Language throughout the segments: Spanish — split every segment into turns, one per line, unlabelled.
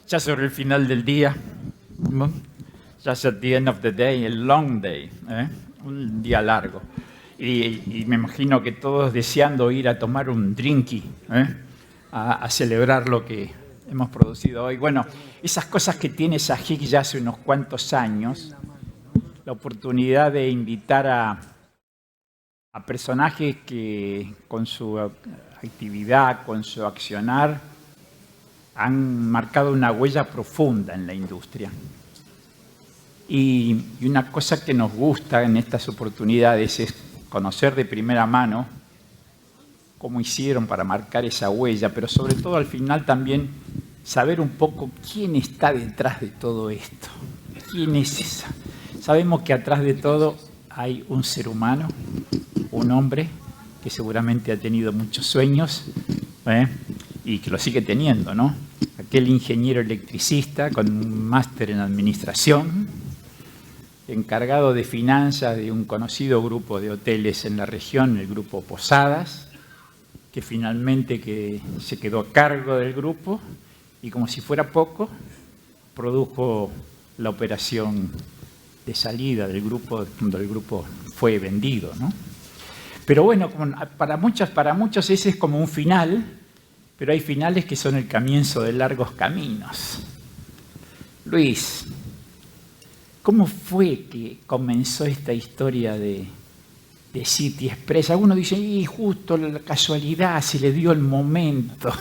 Ya sobre el final del día, ¿no? Just at the end of the day, a long day, un día largo. Y me imagino que todos deseando ir a tomar un drinky, a celebrar lo que hemos producido hoy. Bueno, esas cosas que tiene Sahik ya hace unos cuantos años, la oportunidad de invitar a personajes que con su actividad, con su accionar, han marcado una huella profunda en la industria. Y una cosa que nos gusta en estas oportunidades es conocer de primera mano cómo hicieron para marcar esa huella, pero sobre todo al final también saber un poco quién está detrás de todo esto. ¿Quién es esa? Sabemos que atrás de todo hay un ser humano, un hombre que seguramente ha tenido muchos sueños, y que lo sigue teniendo, ¿no? Aquel ingeniero electricista con un máster en administración, encargado de finanzas de un conocido grupo de hoteles en la región, el grupo Posadas, que finalmente se quedó a cargo del grupo y, como si fuera poco, produjo la operación de salida del grupo cuando el grupo fue vendido, ¿no? Pero bueno, para muchos ese es como un final, pero hay finales que son el comienzo de largos caminos. Luis, ¿cómo fue que comenzó esta historia de City Express? Algunos dicen, y justo la casualidad, se le dio el momento.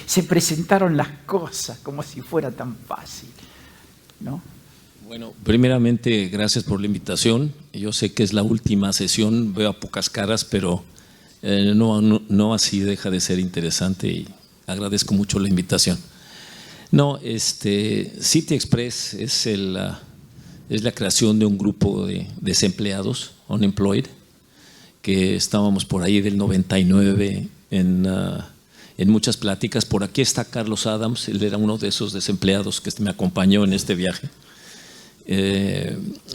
Se presentaron las cosas como si fuera tan fácil, ¿no?
Bueno, primeramente, gracias por la invitación. Yo sé que es la última sesión, veo a pocas caras, pero no así deja de ser interesante y agradezco mucho la invitación. No, City Express es la creación de un grupo de desempleados, unemployed, que estábamos por ahí del 99 en muchas pláticas. Por aquí está Carlos Adams, él era uno de esos desempleados que me acompañó en este viaje.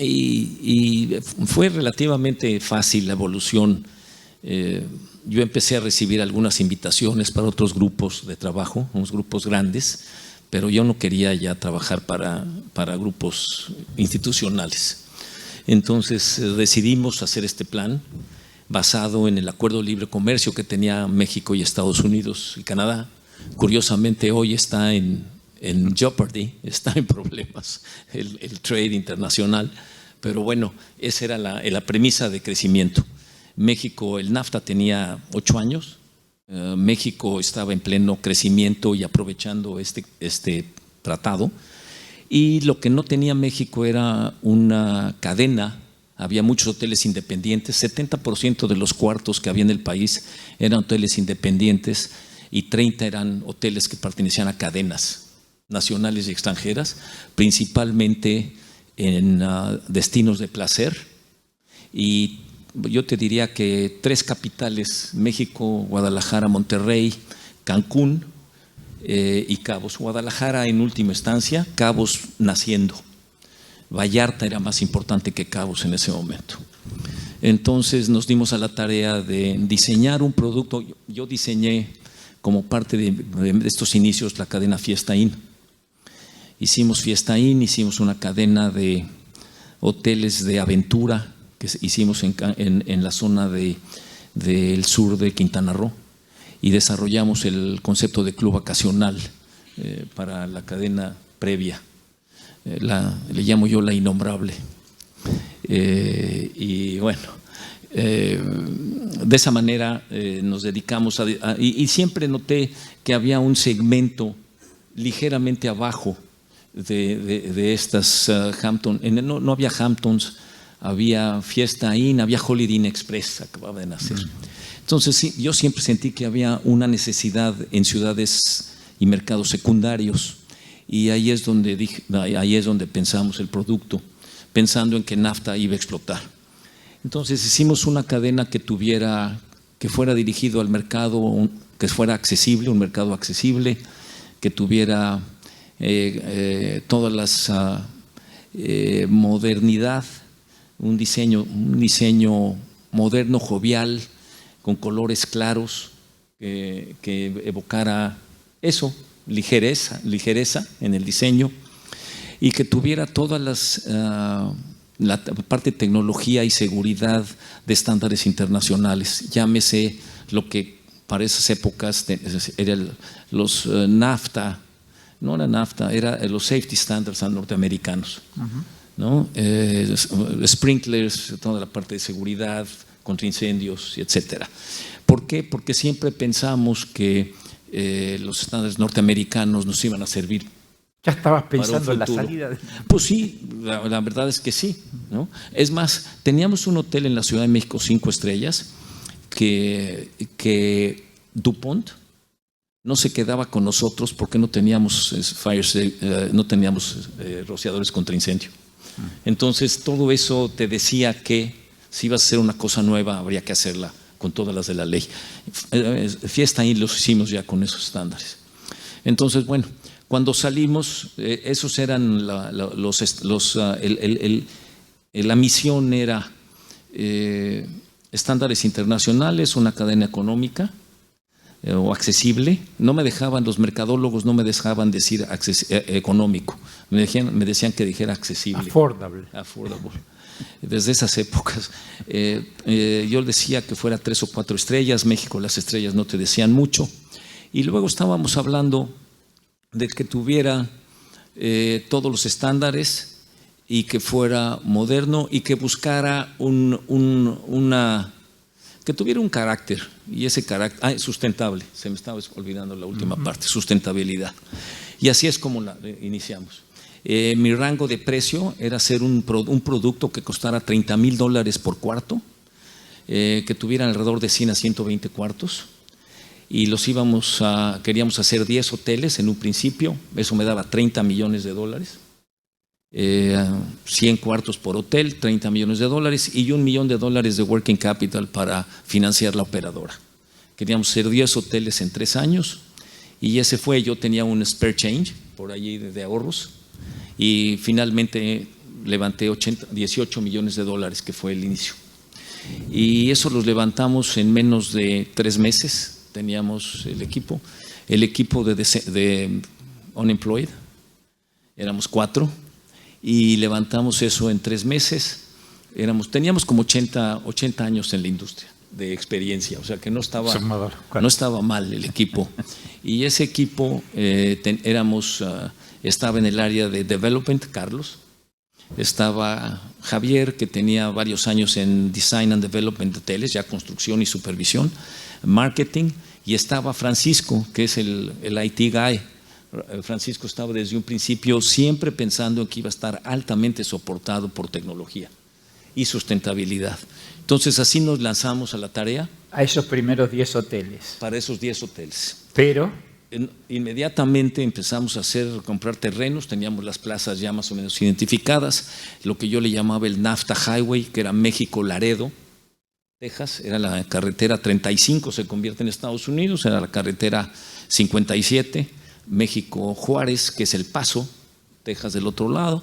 Y fue relativamente fácil la evolución. Yo empecé a recibir algunas invitaciones para otros grupos de trabajo, unos grupos grandes, pero yo no quería ya trabajar para grupos institucionales. Entonces decidimos hacer este plan basado en el Acuerdo de Libre Comercio que tenía México y Estados Unidos y Canadá. Curiosamente hoy está en jeopardy, está en problemas el trade internacional, pero bueno, esa era la premisa de crecimiento. México, el NAFTA tenía 8 años, México estaba en pleno crecimiento y aprovechando este tratado, y lo que no tenía México era una cadena. Había muchos hoteles independientes, 70% de los cuartos que había en el país eran hoteles independientes y 30 eran hoteles que pertenecían a cadenas nacionales y extranjeras, principalmente en destinos de placer. Y yo te diría que 3 capitales, México, Guadalajara, Monterrey, Cancún y Cabos. Guadalajara en última instancia, Cabos naciendo. Vallarta era más importante que Cabos en ese momento. Entonces nos dimos a la tarea de diseñar un producto. Yo diseñé como parte de estos inicios la cadena Fiesta Inn. Hicimos Fiesta Inn, hicimos una cadena de hoteles de aventura que hicimos en la zona del sur de Quintana Roo, y desarrollamos el concepto de club vacacional para la cadena previa. Le llamo yo la innombrable. Y bueno, de esa manera nos dedicamos y siempre noté que había un segmento ligeramente abajo de estas Hampton. No había Hamptons, había Fiesta Inn, había Holiday Inn Express, acababa de nacer. Entonces sí, yo siempre sentí que había una necesidad en ciudades y mercados secundarios, y ahí es donde pensamos el producto, pensando en que NAFTA iba a explotar. Entonces hicimos una cadena que fuera dirigido al mercado, que fuera accesible, un mercado accesible, que tuviera todas las modernidad, un diseño moderno, jovial, con colores claros, que evocara eso, ligereza en el diseño y que tuviera todas la parte de tecnología y seguridad de estándares internacionales. Llámese lo que para esas épocas eran los NAFTA, no era NAFTA, eran los safety standards norteamericanos, ¿no? Sprinklers, toda la parte de seguridad contra incendios, etcétera. ¿Por qué? Porque siempre pensamos que los estándares norteamericanos nos iban a servir.
¿Ya estabas pensando en la salida?
Pues sí, la verdad es que sí, ¿no? Es más, teníamos un hotel en la Ciudad de México 5 estrellas que DuPont no se quedaba con nosotros porque no teníamos rociadores contra incendio. Entonces todo eso te decía que si ibas a hacer una cosa nueva habría que hacerla con todas las de la ley. Fiesta ahí los hicimos ya con esos estándares. Entonces, bueno, cuando salimos, esos eran la misión era estándares internacionales, una cadena económica o accesible. No me dejaban, los mercadólogos no me dejaban decir económico, me decían que dijera accesible.
Affordable.
Desde esas épocas yo decía que fuera 3 o 4 estrellas. México, las estrellas no te decían mucho. Y luego estábamos hablando de que tuviera todos los estándares y que fuera moderno y que buscara que tuviera un carácter, y ese carácter sustentable. Se me estaba olvidando la última parte, sustentabilidad. Y así es como iniciamos. Mi rango de precio era hacer un producto que costara $30,000 por cuarto, que tuviera alrededor de 100 a 120 cuartos, y queríamos hacer 10 hoteles en un principio. Eso me daba $30 millones, 100 cuartos por hotel, $30 millones, y $1 millón de working capital para financiar la operadora. Queríamos hacer 10 hoteles en 3 años, y ese fue. Yo tenía un spare change por allí de ahorros, y finalmente levanté $18 millones, que fue el inicio. Y eso los levantamos en menos de 3 meses. Teníamos el equipo de unemployed, éramos 4, y levantamos eso en 3 meses. Teníamos como 80 años en la industria de experiencia, o sea que no estaba mal el equipo. Y ese equipo estaba en el área de development, Carlos. Estaba Javier, que tenía varios años en design and development de hoteles, ya construcción y supervisión, marketing, y estaba Francisco, que es el IT guy. Francisco estaba desde un principio siempre pensando en que iba a estar altamente soportado por tecnología y sustentabilidad. Entonces así nos lanzamos a la tarea.
A esos primeros 10 hoteles.
Para esos 10 hoteles.
Pero
inmediatamente empezamos a comprar terrenos. Teníamos las plazas ya más o menos identificadas, lo que yo le llamaba el NAFTA Highway, que era México-Laredo, Texas. Era la carretera 35, se convierte en Estados Unidos. Era la carretera 57, México-Juárez, que es El Paso, Texas del otro lado,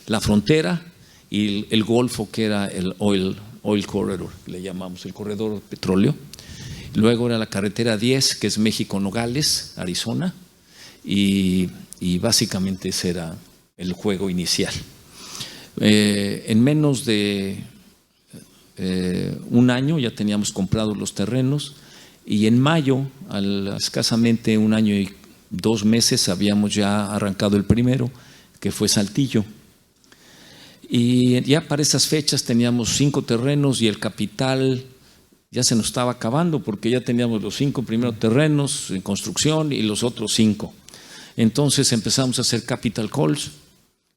la frontera, y el Golfo, que era el Oil Corridor, le llamamos el corredor de petróleo. Luego era la carretera 10, que es México-Nogales, Arizona, y básicamente ese era el juego inicial. En menos de un año ya teníamos comprados los terrenos, y en mayo, escasamente 1 año y 2 meses, habíamos ya arrancado el primero, que fue Saltillo. Y ya para esas fechas teníamos 5 terrenos, y el capital ya se nos estaba acabando, porque ya teníamos los 5 primeros terrenos en construcción y los otros 5. Entonces empezamos a hacer capital calls,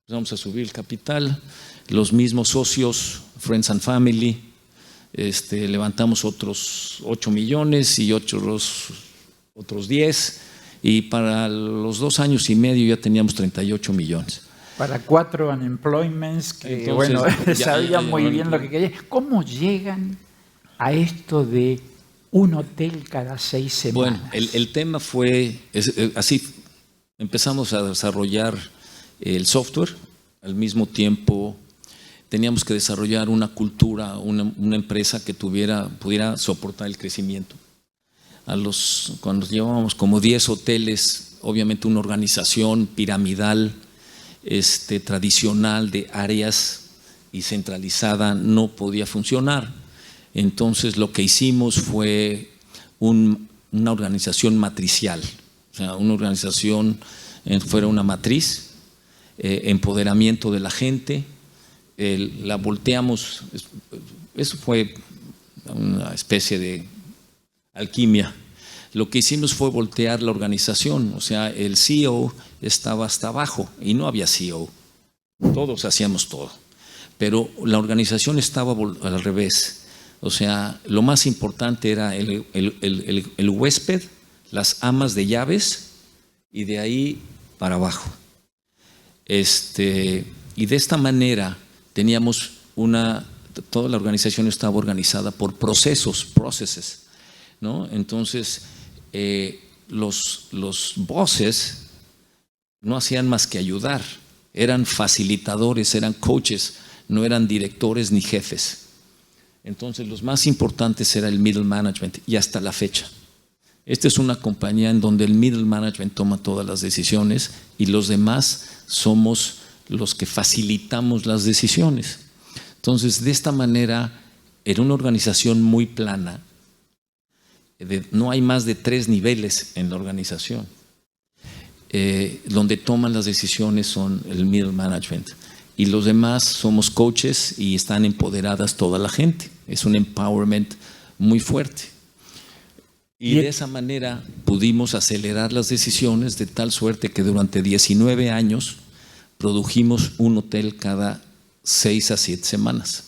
empezamos a subir el capital. Los mismos socios, Friends and Family, levantamos otros 8 millones y otros 10, y para los 2 años y medio ya teníamos 38 millones.
Para 4 unemployments que, entonces, sabían muy bien lo que querían. ¿Cómo llegan a esto de un hotel cada 6 semanas?
Bueno, el tema fue así. Empezamos a desarrollar el software. Al mismo tiempo teníamos que desarrollar una cultura, una empresa que pudiera soportar el crecimiento. Cuando llevábamos como 10 hoteles obviamente una organización piramidal, tradicional de áreas y centralizada no podía funcionar. Entonces lo que hicimos fue una organización matricial, o sea, una organización fuera una matriz, empoderamiento de la gente, la volteamos. Eso fue una especie de alquimia. Lo que hicimos fue voltear la organización, o sea, el CEO estaba hasta abajo y no había CEO, todos hacíamos todo, pero la organización estaba al revés, o sea, lo más importante era el huésped, las amas de llaves y de ahí para abajo. Y de esta manera teníamos toda la organización estaba organizada por processes, ¿no? Entonces, los bosses no hacían más que ayudar, eran facilitadores, eran coaches, no eran directores ni jefes. Entonces, los más importantes era el middle management y hasta la fecha. Esta es una compañía en donde el middle management toma todas las decisiones y los demás somos los que facilitamos las decisiones. Entonces, de esta manera, era una organización muy plana. No hay más de 3 niveles en la organización. Donde toman las decisiones son el middle management y los demás somos coaches y están empoderadas toda la gente. Es un empowerment muy fuerte. Y de esa manera pudimos acelerar las decisiones de tal suerte que durante 19 años produjimos un hotel cada 6 a 7 semanas.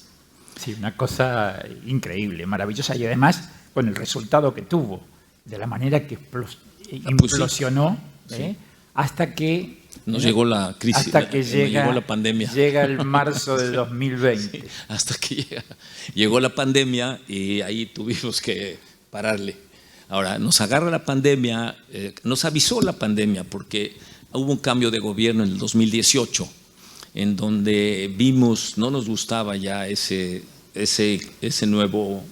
Sí, una cosa increíble, maravillosa y además con el resultado que tuvo, de la manera que implosionó,
sí.
Hasta que
nos llegó la crisis,
hasta que llegó
la pandemia.
Llega el marzo de 2020.
Sí, hasta que llegó la pandemia y ahí tuvimos que pararle. Ahora, nos agarra la pandemia, nos avisó la pandemia porque hubo un cambio de gobierno en el 2018, en donde vimos, no nos gustaba ya ese nuevo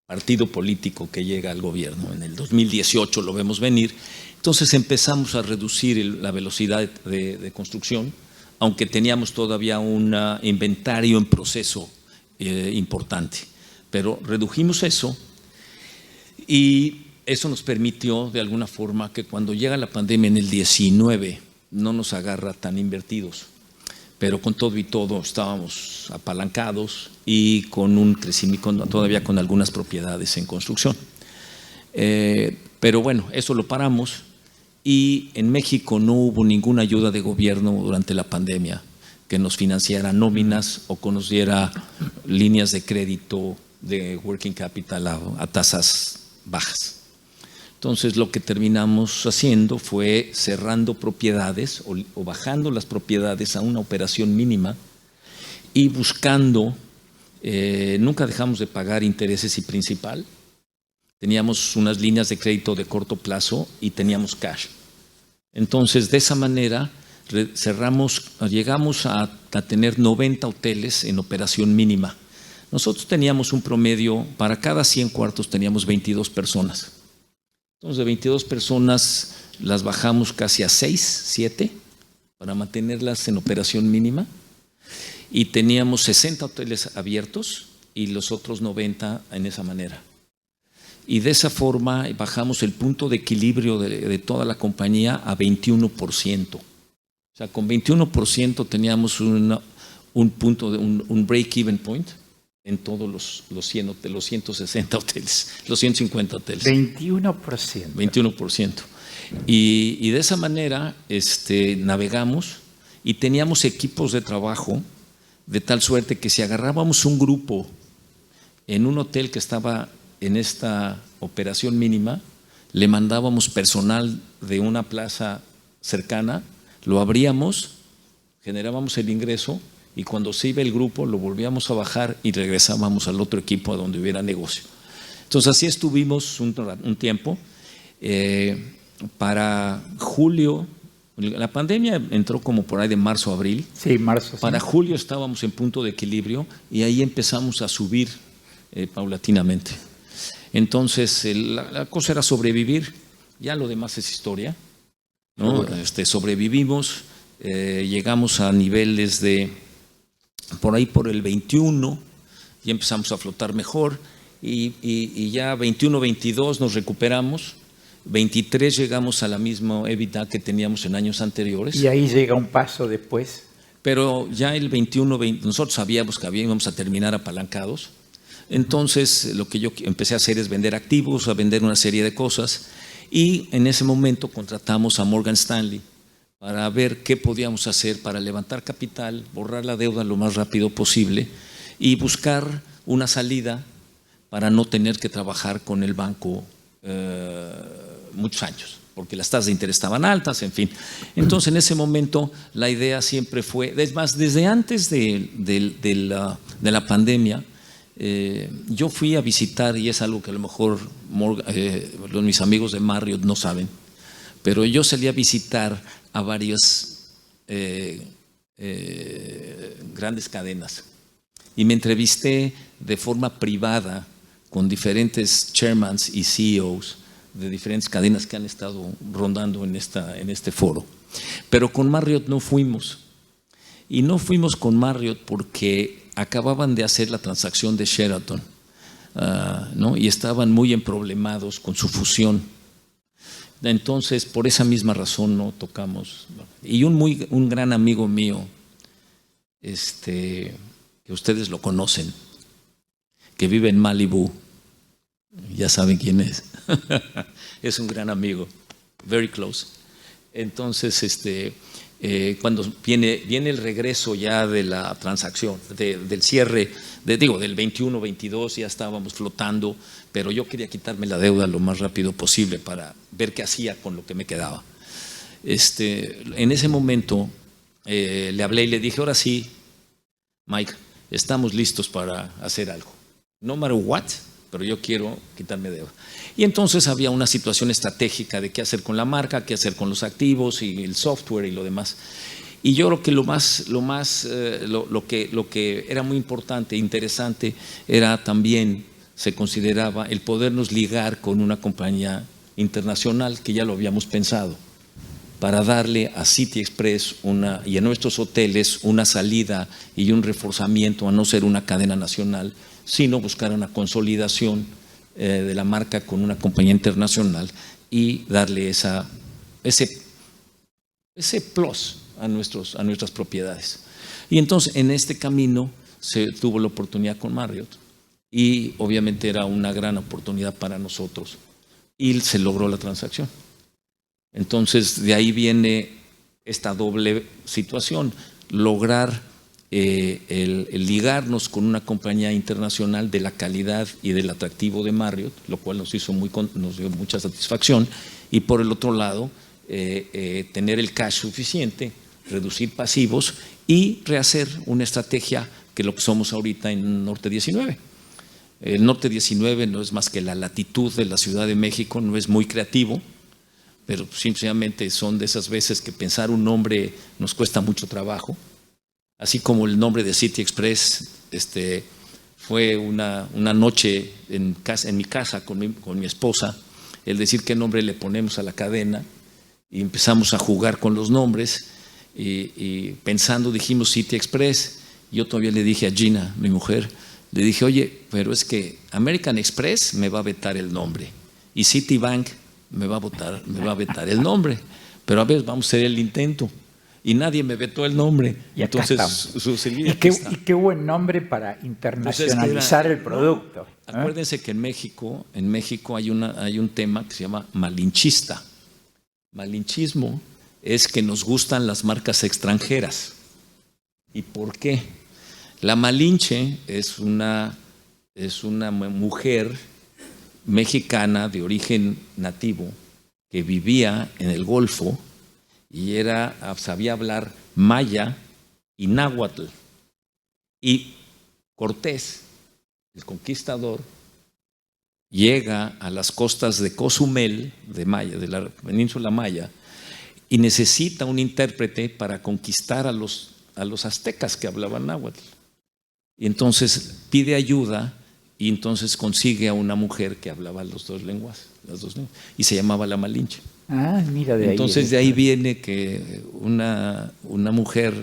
partido político que llega al gobierno. En el 2018 lo vemos venir. Entonces empezamos a reducir la velocidad de construcción, aunque teníamos todavía un inventario en proceso importante. Pero redujimos eso y eso nos permitió de alguna forma que cuando llega la pandemia en el 19 no nos agarra tan invertidos. Pero con todo y todo estábamos apalancados y con un crecimiento, todavía con algunas propiedades en construcción. Pero bueno, eso lo paramos y en México no hubo ninguna ayuda de gobierno durante la pandemia que nos financiara nóminas o que nos diera líneas de crédito de working capital a tasas bajas. Entonces lo que terminamos haciendo fue cerrando propiedades o bajando las propiedades a una operación mínima y buscando, nunca dejamos de pagar intereses y principal. Teníamos unas líneas de crédito de corto plazo y teníamos cash. Entonces de esa manera llegamos a tener 90 hoteles en operación mínima. Nosotros teníamos un promedio, para cada 100 cuartos teníamos 22 personas. Entonces de 22 personas las bajamos casi a 6, 7 para mantenerlas en operación mínima y teníamos 60 hoteles abiertos y los otros 90 en esa manera. Y de esa forma bajamos el punto de equilibrio de toda la compañía a 21%. O sea, con 21% teníamos un punto, un break-even point en todos los 160 hoteles, los 150 hoteles.
21%.
21%. Y de esa manera navegamos y teníamos equipos de trabajo de tal suerte que si agarrábamos un grupo en un hotel que estaba en esta operación mínima, le mandábamos personal de una plaza cercana, lo abríamos, generábamos el ingreso y cuando se iba el grupo lo volvíamos a bajar y regresábamos al otro equipo a donde hubiera negocio. Entonces así estuvimos un tiempo. Para julio, la pandemia entró como por ahí de marzo a abril.
Sí, marzo.
Para julio estábamos en punto de equilibrio y ahí empezamos a subir paulatinamente. Entonces la cosa era sobrevivir, ya lo demás es historia. ¿no? Sobrevivimos, llegamos a niveles de por ahí por el 21, y empezamos a flotar mejor, y ya 21, 22 nos recuperamos, 23 llegamos a la misma EBITDA que teníamos en años anteriores.
Y ahí llega un paso después.
Pero ya el 21, 20, nosotros sabíamos que íbamos a terminar apalancados. Entonces lo que yo empecé a hacer es vender activos, a vender una serie de cosas, y en ese momento contratamos a Morgan Stanley para ver qué podíamos hacer para levantar capital, borrar la deuda lo más rápido posible y buscar una salida para no tener que trabajar con el banco muchos años, porque las tasas de interés estaban altas, en fin. Entonces, en ese momento, la idea siempre fue, es más, desde antes de la pandemia, yo fui a visitar, y es algo que a lo mejor mis amigos de Marriott no saben, pero yo salí a visitar a varias grandes cadenas y me entrevisté de forma privada con diferentes chairmans y CEOs de diferentes cadenas que han estado rondando en este foro. Pero con Marriott no fuimos. Y no fuimos con Marriott porque acababan de hacer la transacción de Sheraton, ¿no? Y estaban muy emproblemados con su fusión. Entonces, por esa misma razón no tocamos. Y un gran amigo mío, que ustedes lo conocen, que vive en Malibu, ya saben quién es. Es un gran amigo, very close. Entonces, cuando viene el regreso ya de la transacción, del cierre, del 21-22, ya estábamos flotando, pero yo quería quitarme la deuda lo más rápido posible para ver qué hacía con lo que me quedaba. En ese momento le hablé y le dije, ahora sí, Mike, estamos listos para hacer algo. No matter what, pero yo quiero quitarme deuda. Y entonces había una situación estratégica de qué hacer con la marca, qué hacer con los activos y el software y lo demás. Y yo creo que lo que era muy importante, interesante, era también, se consideraba, el podernos ligar con una compañía internacional, que ya lo habíamos pensado, para darle a City Express y a nuestros hoteles una salida y un reforzamiento a no ser una cadena nacional, sino buscar una consolidación de la marca con una compañía internacional y darle ese plus a nuestras propiedades. Y entonces en este camino se tuvo la oportunidad con Marriott y obviamente era una gran oportunidad para nosotros y se logró la transacción. Entonces de ahí viene esta doble situación, lograr el ligarnos con una compañía internacional de la calidad y del atractivo de Marriott, lo cual nos dio mucha satisfacción, y por el otro lado tener el cash suficiente, reducir pasivos y rehacer una estrategia que lo que somos ahorita en Norte 19. El Norte 19 no es más que la latitud de la Ciudad de México, no es muy creativo, pero simplemente son de esas veces que pensar un nombre nos cuesta mucho trabajo. Así como el nombre de City Express, fue una noche en mi casa con mi esposa, el decir qué nombre le ponemos a la cadena, y empezamos a jugar con los nombres, y pensando dijimos City Express. Yo todavía le dije a Gina, mi mujer, le dije, oye, pero es que American Express me va a vetar el nombre y Citibank me va a vetar el nombre, pero a ver, vamos a hacer el intento. Y nadie me vetó el nombre.
Y entonces
sucedía.
Y qué buen nombre para internacionalizar el producto.
Acuérdense que en México hay un tema que se llama malinchista. Malinchismo es que nos gustan las marcas extranjeras. ¿Y por qué? La Malinche es una mujer mexicana de origen nativo que vivía en el Golfo y sabía hablar maya y náhuatl. Y Cortés, el conquistador, llega a las costas de Cozumel, de la península maya, y necesita un intérprete para conquistar a los aztecas que hablaban náhuatl. Y entonces pide ayuda y entonces consigue a una mujer que hablaba las dos lenguas, y se llamaba la Malinche.
Ah, mira, de ahí.
Entonces de ahí viene que una mujer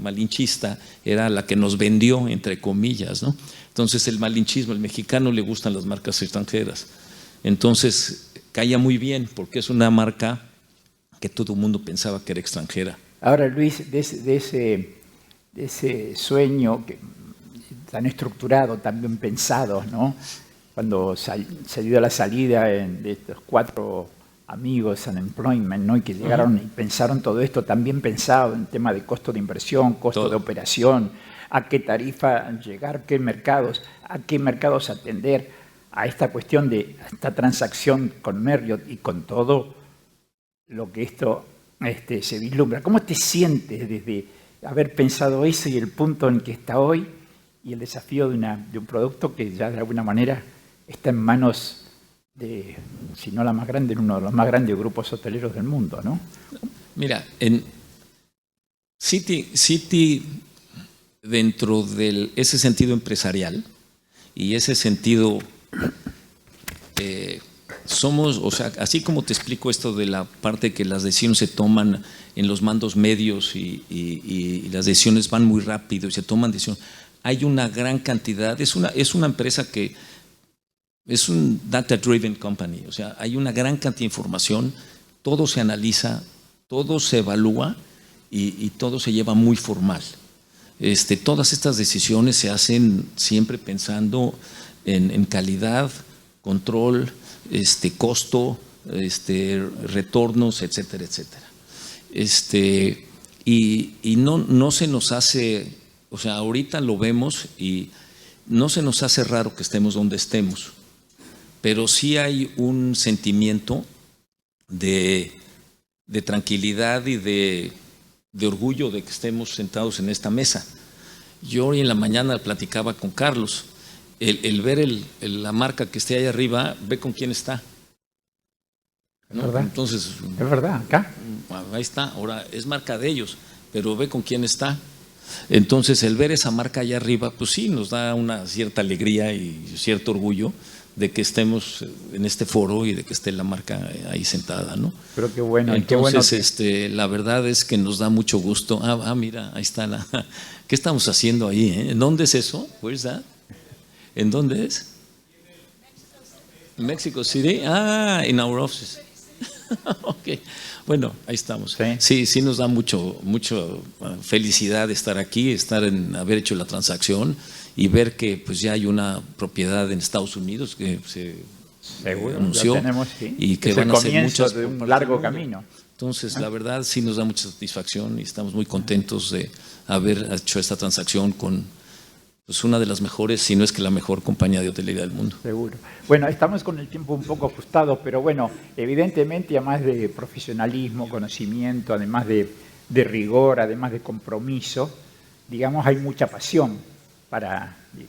malinchista era la que nos vendió, entre comillas, ¿no? Entonces el malinchismo, el mexicano le gustan las marcas extranjeras. Entonces caía muy bien porque es una marca que todo el mundo pensaba que era extranjera.
Ahora, Luis, de ese sueño tan estructurado, tan bien pensado, ¿no? Cuando se dio la salida de estos 4 amigos Unemployment, ¿no? Y que llegaron y pensaron todo esto, también pensado en tema de costo de inversión, costo de operación, a qué tarifa llegar, a qué mercados atender, a esta cuestión de esta transacción con Marriott y con todo lo que esto se vislumbra. ¿Cómo te sientes desde haber pensado eso y el punto en que está hoy y el desafío de un producto que ya de alguna manera está en manos de, si no la más grande, uno de los más grandes grupos hoteleros del mundo, ¿no?
Mira, en City dentro de ese sentido empresarial y ese sentido somos, o sea, así como te explico esto de la parte que las decisiones se toman en los mandos medios y las decisiones van muy rápido y se toman decisiones, hay una gran cantidad, es una empresa que es un data-driven company, o sea, hay una gran cantidad de información, todo se analiza, todo se evalúa y todo se lleva muy formal. Todas estas decisiones se hacen siempre pensando en calidad, control, costo, retornos, etcétera, etcétera. Y no se nos hace, o sea, ahorita lo vemos y no se nos hace raro que estemos donde estemos, pero sí hay un sentimiento de tranquilidad y de orgullo de que estemos sentados en esta mesa. Yo hoy en la mañana platicaba con Carlos, el ver la marca que esté ahí arriba, ve con quién está.
¿No? ¿Es verdad?
Entonces,
es verdad, acá.
Ahí está, ahora es marca de ellos, pero ve con quién está. Entonces, el ver esa marca allá arriba, pues sí, nos da una cierta alegría y cierto orgullo de que estemos en este foro y de que esté la marca ahí sentada, ¿no?
Pero qué bueno.
Entonces,
qué bueno que...
la verdad es que nos da mucho gusto. Mira, ahí está ¿qué estamos haciendo ahí? ¿En dónde es eso? Where's that? ¿En dónde es? Mexico City. In our office. Ok. Bueno, ahí estamos. Sí, nos da mucho felicidad estar aquí, haber hecho la transacción y ver que pues ya hay una propiedad en Estados Unidos que se anunció y que van a ser muchas
de un largo camino.
Entonces, la verdad sí nos da mucha satisfacción y estamos muy contentos de haber hecho esta transacción con pues una de las mejores, si no es que la mejor compañía de hotelería del mundo.
Seguro. Bueno, estamos con el tiempo un poco ajustado, pero bueno, evidentemente, además de profesionalismo, conocimiento, además de rigor, además de compromiso, digamos, hay mucha pasión.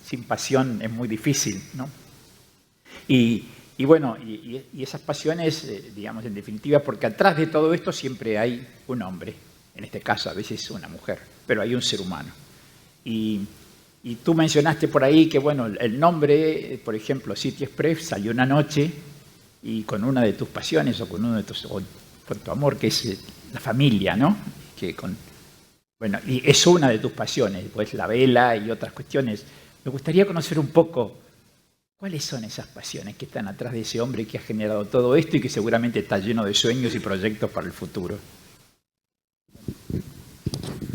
Sin pasión es muy difícil, ¿no? Y bueno, y esas pasiones, digamos, en definitiva, porque atrás de todo esto siempre hay un hombre, en este caso a veces una mujer, pero hay un ser humano. Y tú mencionaste por ahí que, bueno, el nombre, por ejemplo, City Express, salió una noche y con una de tus pasiones o con tu amor, que es la familia, ¿no? Bueno, y es una de tus pasiones, pues la vela y otras cuestiones. Me gustaría conocer un poco cuáles son esas pasiones que están atrás de ese hombre que ha generado todo esto y que seguramente está lleno de sueños y proyectos para el futuro.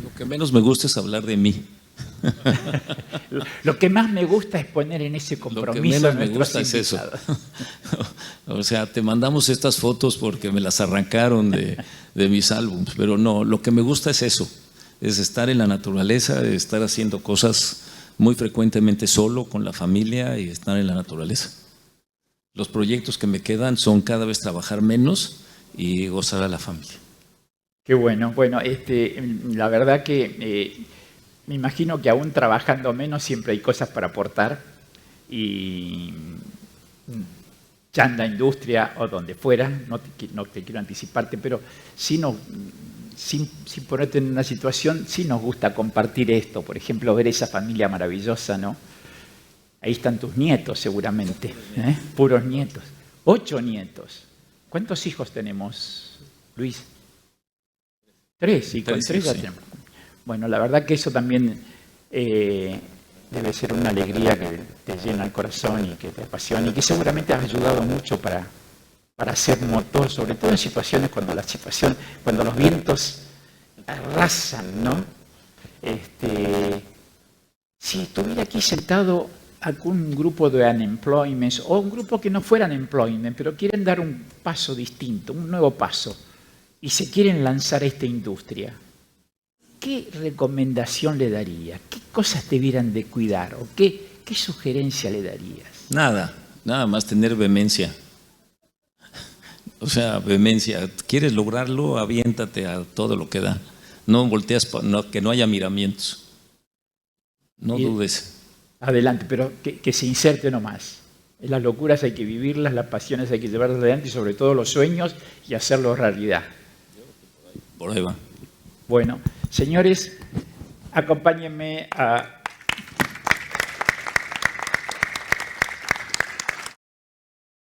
Lo que menos me gusta es hablar de mí.
Lo que más me gusta es poner en ese compromiso.
Lo que menos me gusta es eso. O sea, te mandamos estas fotos porque me las arrancaron de mis álbumes, pero no, lo que me gusta es eso, es estar en la naturaleza, estar haciendo cosas muy frecuentemente solo, con la familia y estar en la naturaleza. Los proyectos que me quedan son cada vez trabajar menos y gozar a la familia.
Qué bueno. Bueno, la verdad que me imagino que aún trabajando menos siempre hay cosas para aportar y ya en la industria o donde fuera, no te quiero anticiparte, pero sin ponerte en una situación, sí nos gusta compartir esto, por ejemplo, ver esa familia maravillosa, ¿no? Ahí están tus nietos seguramente, puros nietos, 8 nietos. ¿Cuántos hijos tenemos, Luis? 3, y con 3 ya tenemos. Bueno, la verdad que eso también debe ser una alegría que te llena el corazón y que te apasiona y que seguramente has ayudado mucho para ser motor, sobre todo en situaciones cuando los vientos arrasan, ¿no? Si estuviera aquí sentado algún grupo de unemployment o un grupo que no fuera unemployment, pero quieren dar un paso distinto, un nuevo paso, y se quieren lanzar a esta industria, ¿qué recomendación le daría? ¿Qué cosas debieran de cuidar? ¿O qué sugerencia le darías?
Nada más tener vehemencia. O sea, vehemencia. ¿Quieres lograrlo? Aviéntate a todo lo que da. No volteas, que no haya miramientos. No dudes.
Adelante, pero que se inserte nomás. Las locuras hay que vivirlas, las pasiones hay que llevarlas adelante y sobre todo los sueños y hacerlos realidad.
Por ahí va.
Bueno, señores, acompáñenme a